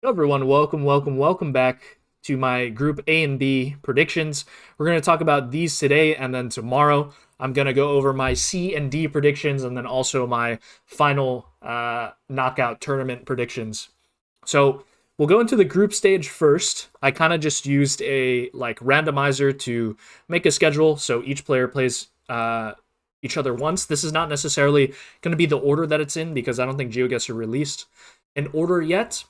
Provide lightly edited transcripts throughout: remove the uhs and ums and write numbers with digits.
Hello everyone, welcome back to my Group A and B predictions. We're going to talk about these today, and then tomorrow I'm going to go over my C and D predictions, and then also my final knockout tournament predictions. So we'll go into the group stage first. I kind of just used a randomizer to make a schedule, so each player plays each other once. This is not necessarily going to be the order that it's in because I don't think GeoGuessr released an order yet.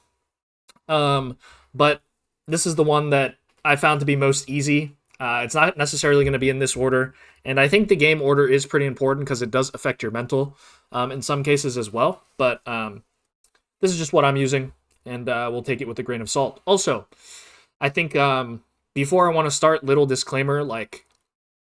But this is the one that I found to be most easy. It's not necessarily going to be in this order, and I think the game order is pretty important because it does affect your mental in some cases as well. But this is just what I'm using, and we'll take it with a grain of salt. Also, I think before I want to start, little disclaimer,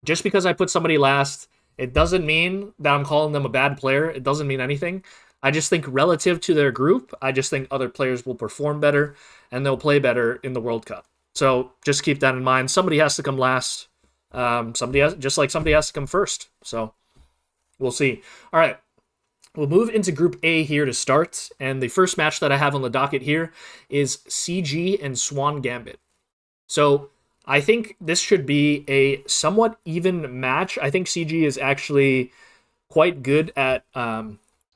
just because I put somebody last, it doesn't mean that I'm calling them a bad player. It doesn't mean anything. I just think relative to their group, I just think other players will perform better and they'll play better in the World Cup. So just keep that in mind. Somebody has to come last. Somebody has to come first. So we'll see. All right. We'll move into Group A here to start. And the first match that I have on the docket here is CG and Swan Gambit. So I think this should be a somewhat even match. I think CG is actually quite good at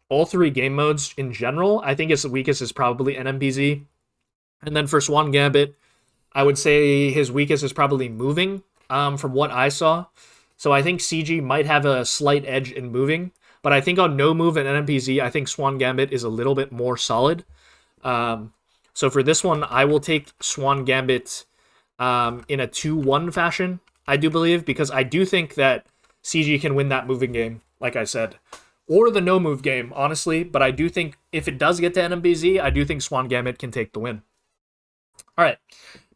all three game modes in general. I think his weakest is probably NMBZ. And then for Swan Gambit, I would say his weakest is probably moving from what I saw. So I think CG might have a slight edge in moving. But I think on no move and NMBZ, I think Swan Gambit is a little bit more solid. So for this one, I will take Swan Gambit in a 2-1 fashion, I do believe, because I do think that CG can win that moving game, like I said. Or the no-move game, honestly. But I do think if it does get to NMBZ, I do think Swan Gambit can take the win. All right.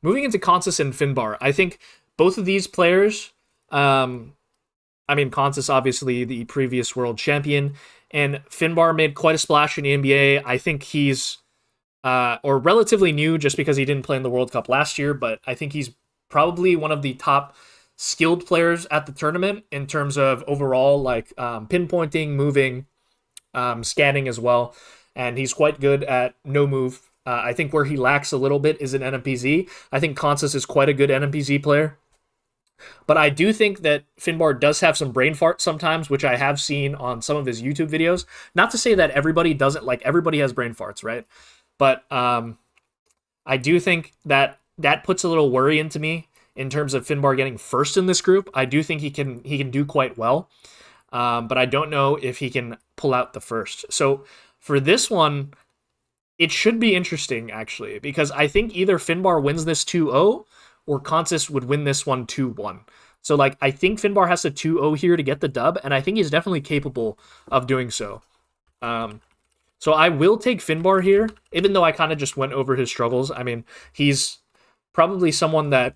Moving into Consus and Finbar. I think both of these players, Consus, obviously, the previous world champion, and Finbar made quite a splash in the NBA. I think he's, or relatively new just because he didn't play in the World Cup last year, but I think he's probably one of the top skilled players at the tournament in terms of overall pinpointing, moving, scanning as well, and he's quite good at no move. I think where he lacks a little bit is in NMPZ. I think Consus is quite a good NMPZ player, but I do think that Finbar does have some brain farts sometimes, which I have seen on some of his YouTube videos. Not to say that everybody doesn't, everybody has brain farts, right? But I do think that puts a little worry into me in terms of Finbar getting first in this group. I do think he can do quite well, but I don't know if he can pull out the first. So for this one, it should be interesting, actually, because I think either Finbar wins this 2-0 or Consus would win this one 2-1. So I think Finbar has to 2-0 here to get the dub, and I think he's definitely capable of doing so. So I will take Finbar here, even though I kind of just went over his struggles. I mean, he's probably someone that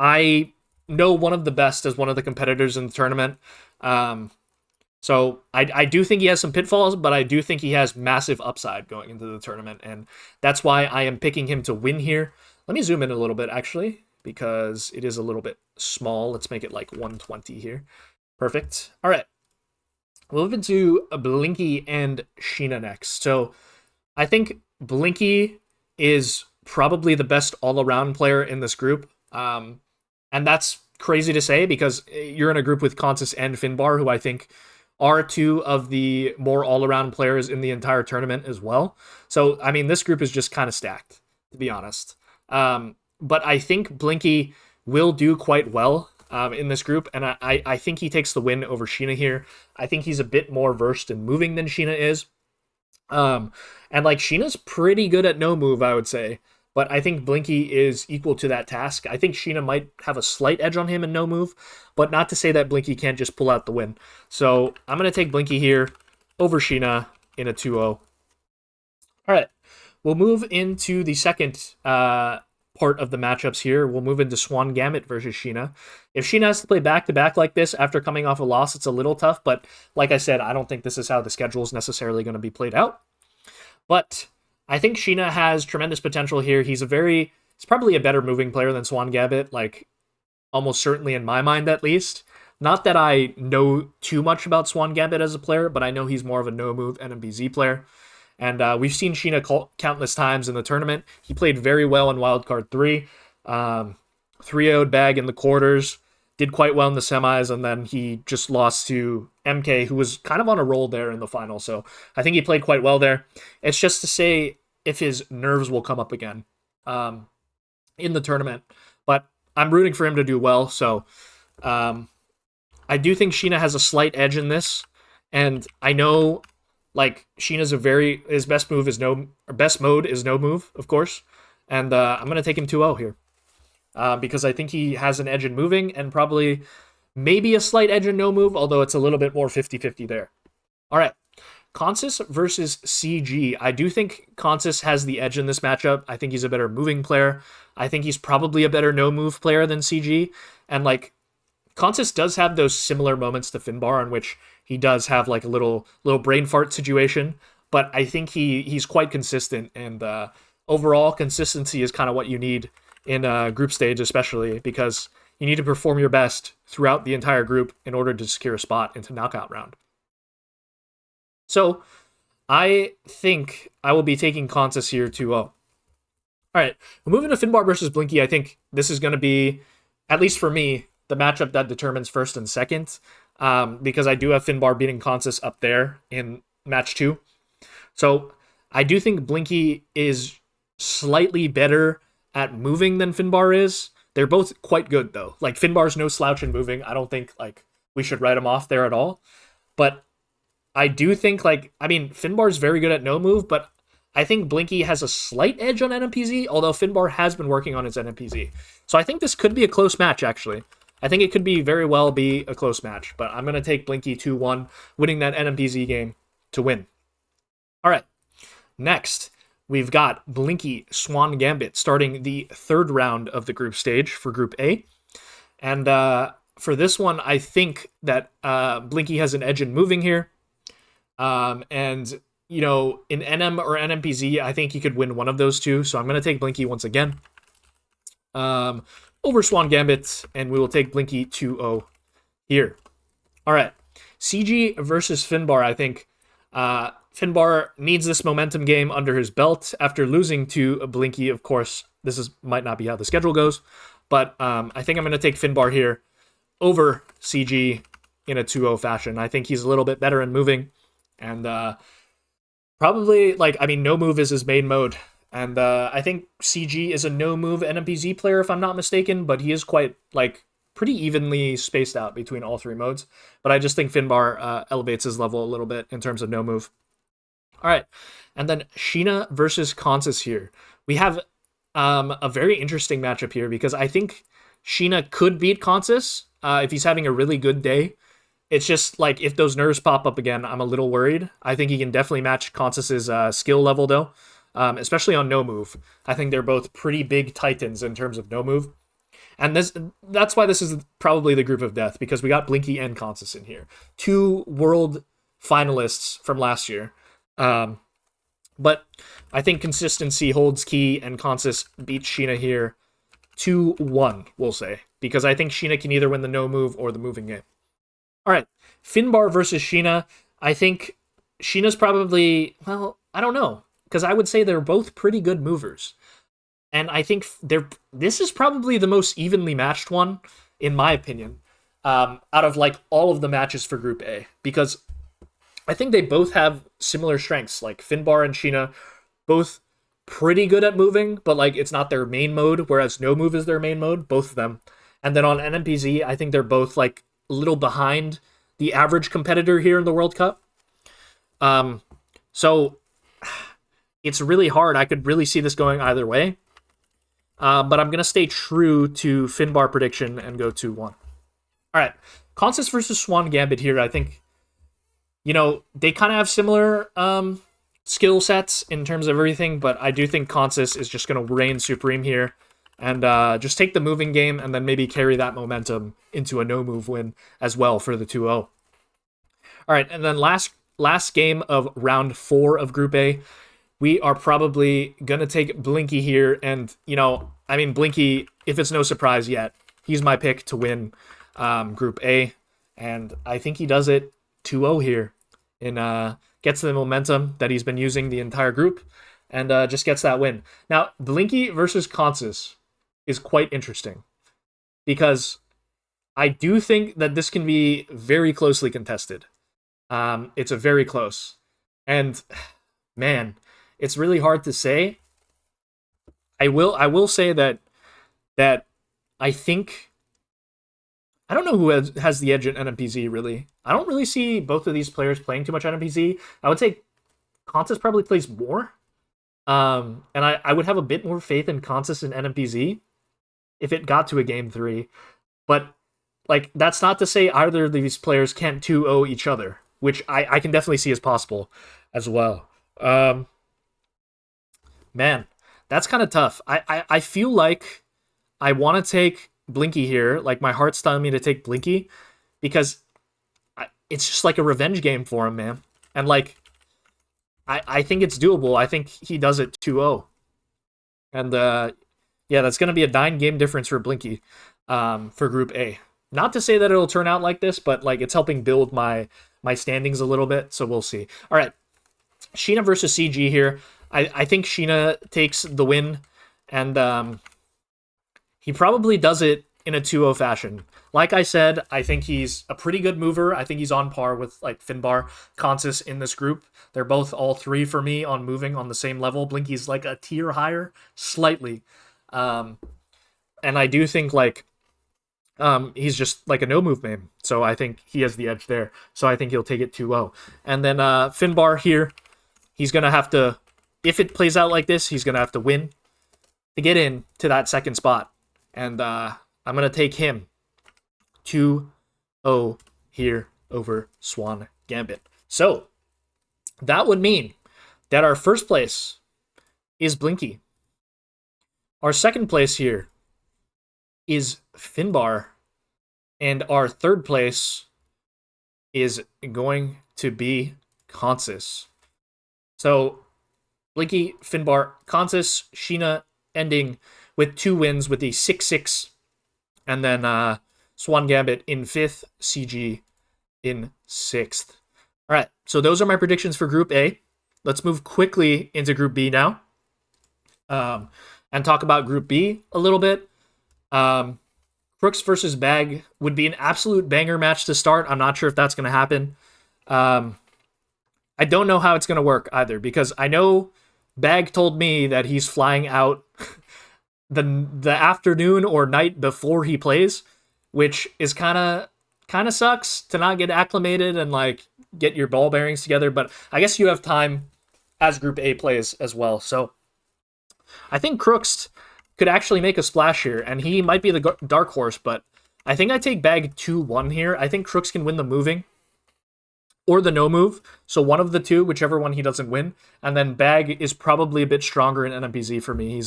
I know one of the best as one of the competitors in the tournament. So I do think he has some pitfalls, but I do think he has massive upside going into the tournament, and that's why I am picking him to win here. Let me zoom in a little bit, actually, because it is a little bit small. Let's make it 120 here. Perfect. All right. We'll move into Blinky and Sheena next. So I think Blinky is probably the best all-around player in this group. And that's crazy to say because you're in a group with Consus and Finbar, who I think are two of the more all-around players in the entire tournament as well. So, this group is just kind of stacked, to be honest. But I think Blinky will do quite well in this group, and I think he takes the win over Sheena here. I think he's a bit more versed in moving than Sheena is. And Sheena's pretty good at no move, I would say. But I think Blinky is equal to that task. I think Sheena might have a slight edge on him in no move, but not to say that Blinky can't just pull out the win. So I'm going to take Blinky here over Sheena in a 2-0. All right, we'll move into the second part of the matchups here. We'll move into Swan Gambit versus Sheena. If Sheena has to play back-to-back like this after coming off a loss, it's a little tough, but like I said, I don't think this is how the schedule is necessarily going to be played out. But I think Sheena has tremendous potential here. He's probably a better moving player than Swan Gambit, almost certainly in my mind at least. Not that I know too much about Swan Gambit as a player, but I know he's more of a no-move NMBZ player. And we've seen Sheena countless times in the tournament. He played very well in Wildcard 3. 3-0'd Bag in the quarters, did quite well in the semis, and then he just lost to MK, who was kind of on a roll there in the final. So I think he played quite well there. It's just to say if his nerves will come up again in the tournament. But I'm rooting for him to do well. So I do think Sheena has a slight edge in this. And I know like Sheena's his best move is best mode is no move, of course. And I'm going to take him 2-0 here. Because I think he has an edge in moving and probably maybe a slight edge in no move, although it's a little bit more 50-50 there. All right, Consis versus CG. I do think Consis has the edge in this matchup. I think he's a better moving player. I think he's probably a better no move player than CG. And like Consis does have those similar moments to Finbar in which he does have like a little brain fart situation, but I think he's quite consistent, and overall consistency is kind of what you need in a group stage, especially because you need to perform your best throughout the entire group in order to secure a spot into knockout round. So I think I will be taking Consis here 2-0. All right, we're moving to Finbar versus Blinky. I think this is going to be, at least for me, the matchup that determines first and second, because I do have Finbar beating Consis up there in match 2. So I do think Blinky is slightly better at moving than Finbar is. They're both quite good, though. Like, Finbar's no slouch in moving. I don't think, like, we should write him off there at all. But I do think, like, I mean, Finbar's very good at no move, but I think Blinky has a slight edge on NMPZ, although Finbar has been working on his NMPZ. So I think this could be a close match, actually. I think it could be very well be a close match, but I'm going to take Blinky 2-1, winning that NMPZ game to win. All right, next, we've got Blinky Swan Gambit starting the third round of the group stage for Group A. And for this one, I think that Blinky has an edge in moving here. And, you know, in NM or NMPZ, I think he could win one of those two. So I'm going to take Blinky once again over Swan Gambit, and we will take Blinky 2-0 here. All right, CG versus Finbar. I think Finbar needs this momentum game under his belt after losing to Blinky. Of course, might not be how the schedule goes, but I think I'm going to take Finbar here over CG in a 2-0 fashion. I think he's a little bit better in moving, and probably, like, I mean, no move is his main mode, and I think CG is a no move NMPZ player, if I'm not mistaken, but he is quite, like, pretty evenly spaced out between all three modes. But I just think Finbar elevates his level a little bit in terms of no move. All right, and then Sheena versus Consis here. We have a very interesting matchup here because I think Sheena could beat Consis if he's having a really good day. It's just like if those nerves pop up again, I'm a little worried. I think he can definitely match Consis's skill level though, especially on no move. I think they're both pretty big titans in terms of no move. And that's why this is probably the group of death, because we got Blinky and Consis in here. 2 world finalists from last year. But I think consistency holds key, and Consis beats Sheena here 2-1, we'll say, because I think Sheena can either win the no move or the moving game. All right, Finbar versus Sheena. I think Sheena's probably, well, I don't know, because I would say they're both pretty good movers. And I think this is probably the most evenly matched one, in my opinion, out of like all of the matches for Group A, because I think they both have similar strengths. Like Finbar and Sheena, both pretty good at moving, but like it's not their main mode, whereas no move is their main mode, both of them. And then on NMPZ, I think they're both like a little behind the average competitor here in the World Cup. So it's really hard. I could really see this going either way. But I'm going to stay true to Finbar prediction and go 2-1. All right, Consis versus Swan Gambit here. I think, you know, they kind of have similar skill sets in terms of everything, but I do think Consis is just going to reign supreme here and just take the moving game and then maybe carry that momentum into a no-move win as well for the 2-0. All right, and then last game of round 4 of Group A, we are probably going to take Blinky here. And, you know, I mean, Blinky, if it's no surprise yet, he's my pick to win Group A. And I think he does it 2-0 here in gets the momentum that he's been using the entire group, and just gets that win. Now, Blinky versus Consus is quite interesting because I do think that this can be very closely contested. It's a very close, and man, it's really hard to say. I will say that I think I don't know who has the edge at NMPZ really. I don't really see both of these players playing too much NMPZ. I would say Consus probably plays more. And I would have a bit more faith in Consus and NMPZ if it got to a game 3. But like that's not to say either of these players can't 2-0 each other, which I can definitely see as possible as well. Man, that's kind of tough. I feel like I want to take Blinky here. Like my heart's telling me to take Blinky because it's just like a revenge game for him, man. And like I think it's doable. I think he does it 2-0. And yeah, that's going to be a 9-game difference for Blinky for Group A. Not to say that it'll turn out like this, but like it's helping build my standings a little bit, so we'll see. All right, Sheena versus CG here. I think Sheena takes the win, and he probably does it in a 2-0 fashion. Like I said, I think he's a pretty good mover. I think he's on par with like Finbar, Consus in this group. They're both all 3 for me on moving on the same level. Blinky's like a tier higher, slightly. And I do think like he's just like a no-move main. So I think he has the edge there. So I think he'll take it 2-0. And then Finbar here, he's going to have to, if it plays out like this, he's going to have to win to get in to that second spot. And I'm going to take him 2-0 here over Swan Gambit. So that would mean that our first place is Blinky. Our second place here is Finbar. And our third place is going to be Consus. So Blinky, Finbar, Consus, Sheena ending with 2 wins with the 6-6. And then Swan Gambit in 5th, CG in 6th. All right, so those are my predictions for Group A. Let's move quickly into Group B now and talk about Group B a little bit. Crooks versus Bag would be an absolute banger match to start. I'm not sure if that's going to happen. I don't know how it's going to work either because I know Bag told me that he's flying out the afternoon or night before he plays, which is kind of sucks to not get acclimated and like get your ball bearings together. But I guess you have time as Group A plays as well. So I think Crooks could actually make a splash here, and he might be the dark horse, but I think I take Bag 2-1 here. I think Crooks can win the moving or the no move, so one of the two, whichever one he doesn't win, and then Bag is probably a bit stronger in NMPZ for me.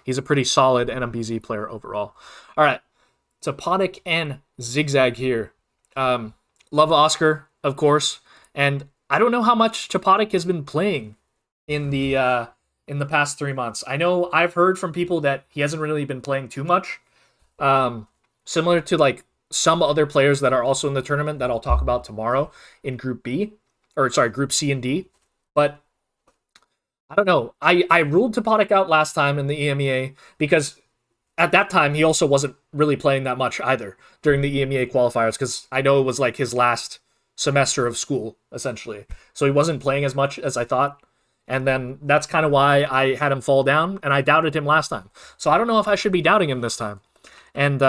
He's a pretty solid NMPZ player overall. All right, Toponic and Zigzag here. Love Oscar, of course, and I don't know how much Toponic has been playing in the past 3 months. I know I've heard from people that he hasn't really been playing too much. Similar to like some other players that are also in the tournament that I'll talk about tomorrow in Group B, or sorry, Group C and D. But I don't know. I ruled Toponic out last time in the EMEA because at that time he also wasn't really playing that much either during the EMEA qualifiers because I know it was like his last semester of school, essentially. So he wasn't playing as much as I thought. And then that's kind of why I had him fall down, and I doubted him last time. So I don't know if I should be doubting him this time. And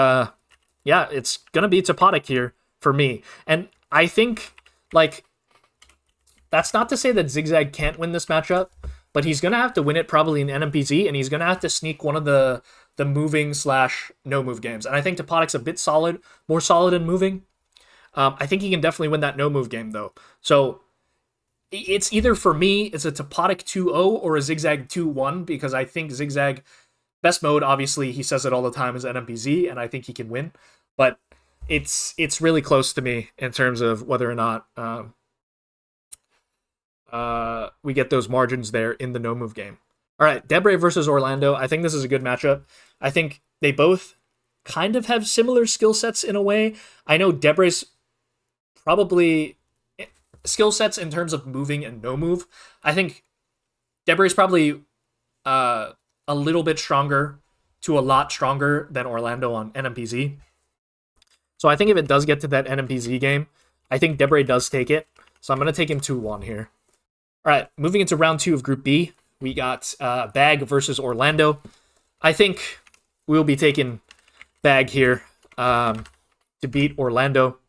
yeah, it's going to be Toponic here for me. And I think, like, that's not to say that Zigzag can't win this matchup, but he's going to have to win it probably in NMPZ, and he's going to have to sneak one of the moving/no-move games. And I think Toponic's a bit solid, more solid in moving. I think he can definitely win that no-move game, though. So it's either for me, it's a Toponic 2-0 or a Zigzag 2-1, because I think Zigzag, best mode, obviously, he says it all the time, is NMPZ, and I think he can win. But it's really close to me in terms of whether or not we get those margins there in the no-move game. All right, Debre versus Orlando. I think this is a good matchup. I think they both kind of have similar skill sets in a way. I know Debre's probably skill sets in terms of moving and no move, I think Debray's probably a little bit stronger to a lot stronger than Orlando on NMPZ. So I think if it does get to that NMPZ game, I think Debray does take it. So I'm going to take him 2-1 here. All right, moving into round 2 of Group B, we got Bag versus Orlando. I think we'll be taking Bag here to beat Orlando.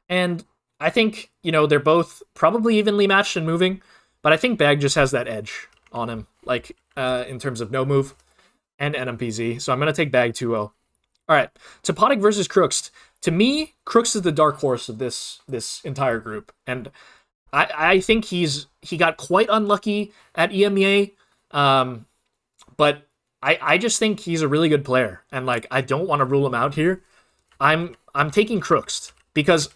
And I think, they're both probably evenly matched in moving, but I think Bag just has that edge on him, like in terms of no move and NMPZ. So I'm going to take Bag 2-0. All right, Topodic versus Crooks. To me, Crooks is the dark horse of this entire group. And I think he got quite unlucky at EMEA, but I just think he's a really good player. And, I don't want to rule him out here. I'm taking Crooks because,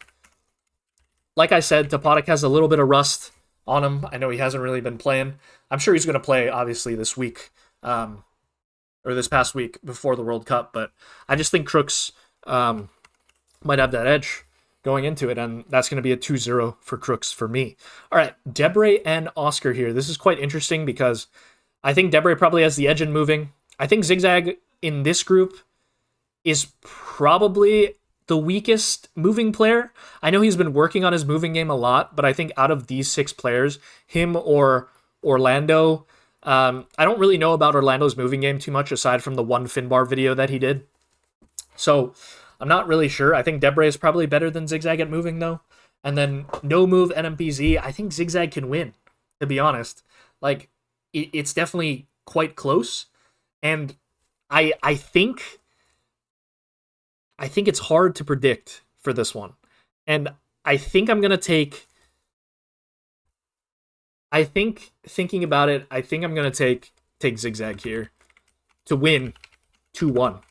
like I said, Topodic has a little bit of rust on him. I know he hasn't really been playing. I'm sure he's going to play, obviously, this week, or this past week before the World Cup. But I just think Crooks might have that edge going into it, and that's going to be a 2-0 for Crooks for me. All right, Debray and Oscar here. This is quite interesting because I think Debray probably has the edge in moving. I think Zigzag in this group is probably the weakest moving player. I know he's been working on his moving game a lot, but I think out of these 6 players, him or Orlando, I don't really know about Orlando's moving game too much aside from the one Finbar video that he did. So I'm not really sure. I think Debray is probably better than Zigzag at moving, though. And then no move NMPZ, I think Zigzag can win, to be honest. It's definitely quite close. And I think it's hard to predict for this one. And I think I'm going to take... thinking about it, I think I'm going to take Zigzag here to win 2-1.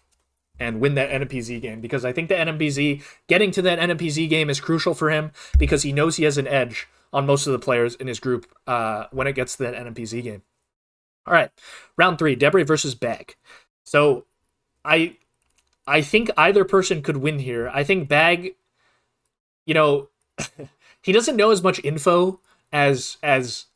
And win that NMPZ game, because I think the NMPZ, getting to that NMPZ game is crucial for him because he knows he has an edge on most of the players in his group when it gets to that NMPZ game. All right, round 3, Debray versus Bag. So I think either person could win here. I think Bag, he doesn't know as much info as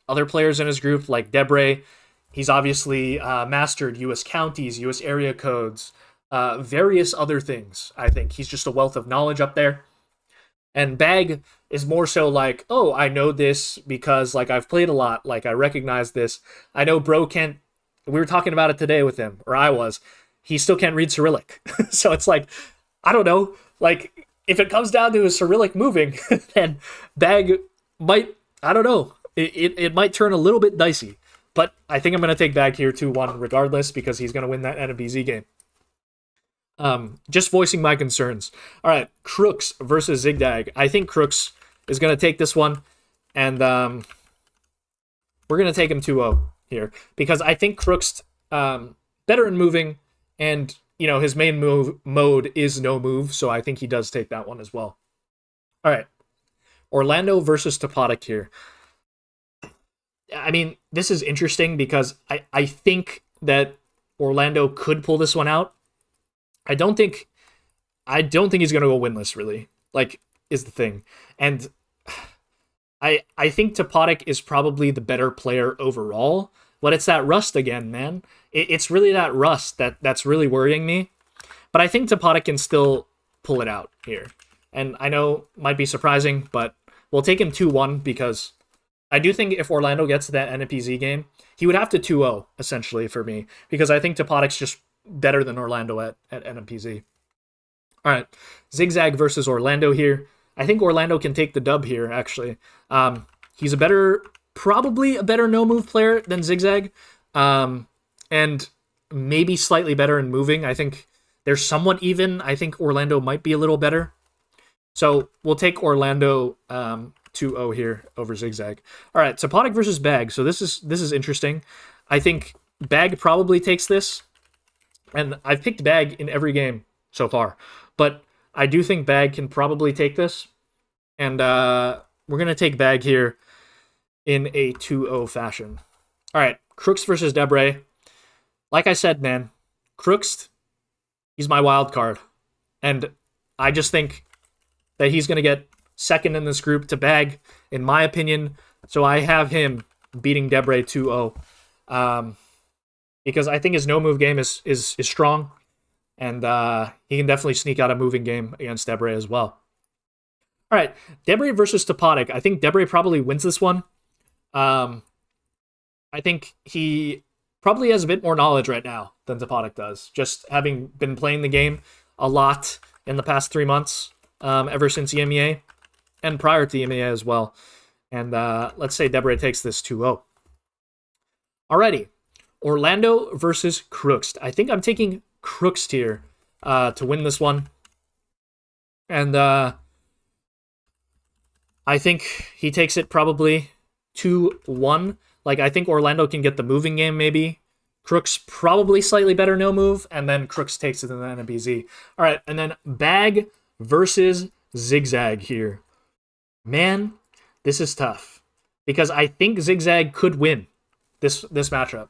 other players in his group, like Debray. He's obviously mastered U.S. counties, U.S. area codes, various other things. I think he's just a wealth of knowledge up there. And Bag is more so like, oh, I know this because I've played a lot. I recognize this. I know bro can't, we were talking about it today with him, or I was, he still can't read Cyrillic. So it's I don't know, if it comes down to a Cyrillic moving, then Bag might, I don't know, it might turn a little bit dicey. But I think I'm going to take Bag here 2-1 regardless because he's going to win that NMBZ game. Just voicing my concerns. All right, Crooks versus Zigzag. I think Crooks is going to take this one, and we're going to take him 2-0 here because I think Crooks better in moving, and his main mode is no move, so I think he does take that one as well. All right, Orlando versus Topodic here. I mean, this is interesting because I think that Orlando could pull this one out. I don't think he's gonna go winless, really. Is the thing. And I think Topodic is probably the better player overall, but it's that rust again, man. It's really that rust that's really worrying me. But I think Topodic can still pull it out here. And I know might be surprising, but we'll take him 2-1 because I do think if Orlando gets to that NPZ game, he would have to 2-0 essentially for me because I think Topodic's just better than Orlando at NMPZ. All right, Zigzag versus Orlando here. I think Orlando can take the dub here, actually. He's probably a better no-move player than Zigzag, and maybe slightly better in moving. I think they're somewhat even. I think Orlando might be a little better. So we'll take Orlando 2-0 here over Zigzag. All right, Topodic versus Bag. So this is interesting. I think Bag probably takes this. And I've picked Bag in every game so far. But I do think Bag can probably take this. And we're going to take Bag here in a 2-0 fashion. All right, Crooks versus Debray. Like I said, man, Crooks, he's my wild card. And I just think that he's going to get second in this group to bag, in my opinion. So I have him beating Debre 2-0. Because I think his no-move game is strong, and he can definitely sneak out a moving game against Debre as well. All right, Debre versus Topotic. I think Debre probably wins this one. I think he probably has a bit more knowledge right now than Topotic does, just having been playing the game a lot in the past 3 months, ever since EMEA, and prior to EMEA as well. And let's say Debre takes this 2-0. Alrighty, Orlando versus Crooks. I think I'm taking Crooks here to win this one. And I think he takes it probably 2-1. Like, I think Orlando can get the moving game, maybe. Crooks probably slightly better no move, and then Crooks takes it in the NBZ. All right, and then Bag versus Zigzag here. Man, this is tough because I think Zigzag could win this matchup.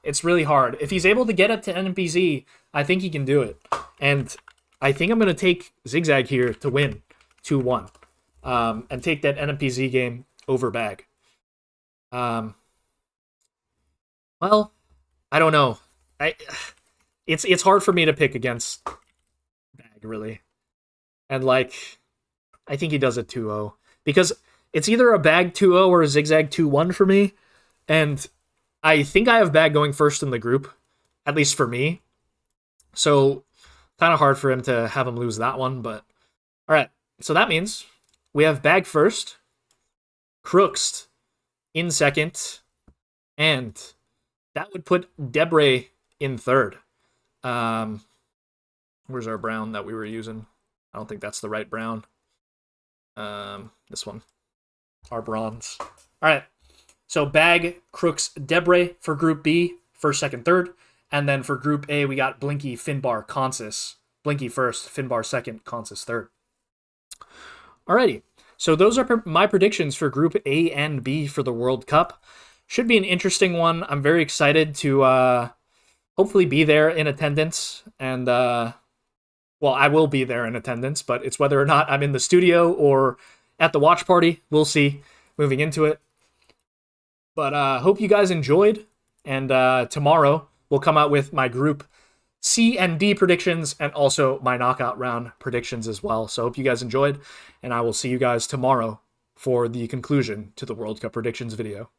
It's really hard. If he's able to get it to NBZ, I think he can do it. And I think I'm going to take Zigzag here to win 2-1 and take that NPZ game over Bag. Well, I don't know. It's hard for me to pick against Bag, really. And, like, I think he does it 2-0. Because it's either a Bag 2-0 or a Zigzag 2-1 for me. And I think I have Bag going first in the group, at least for me. So, kind of hard for him to have him lose that one. But, all right. So that means we have Bag first, Crooks in second, and that would put Debre in third. Where's our brown that we were using? I don't think that's the right brown. This one. Our bronze. All right. So Bag, Crooks, Debre for Group B, first, second, third. And then for Group A, we got Blinky, Finbar, Consis. Blinky first, Finbar second, Consis third. Alrighty. So those are my predictions for Group A and B for the World Cup. Should be an interesting one. I'm very excited to hopefully be there in attendance. And, well, I will be there in attendance, but it's whether or not I'm in the studio or at the watch party. We'll see moving into it. But hope you guys enjoyed. And tomorrow we'll come out with my Group C and D predictions and also my knockout round predictions as well. So hope you guys enjoyed. And I will see you guys tomorrow for the conclusion to the World Cup predictions video.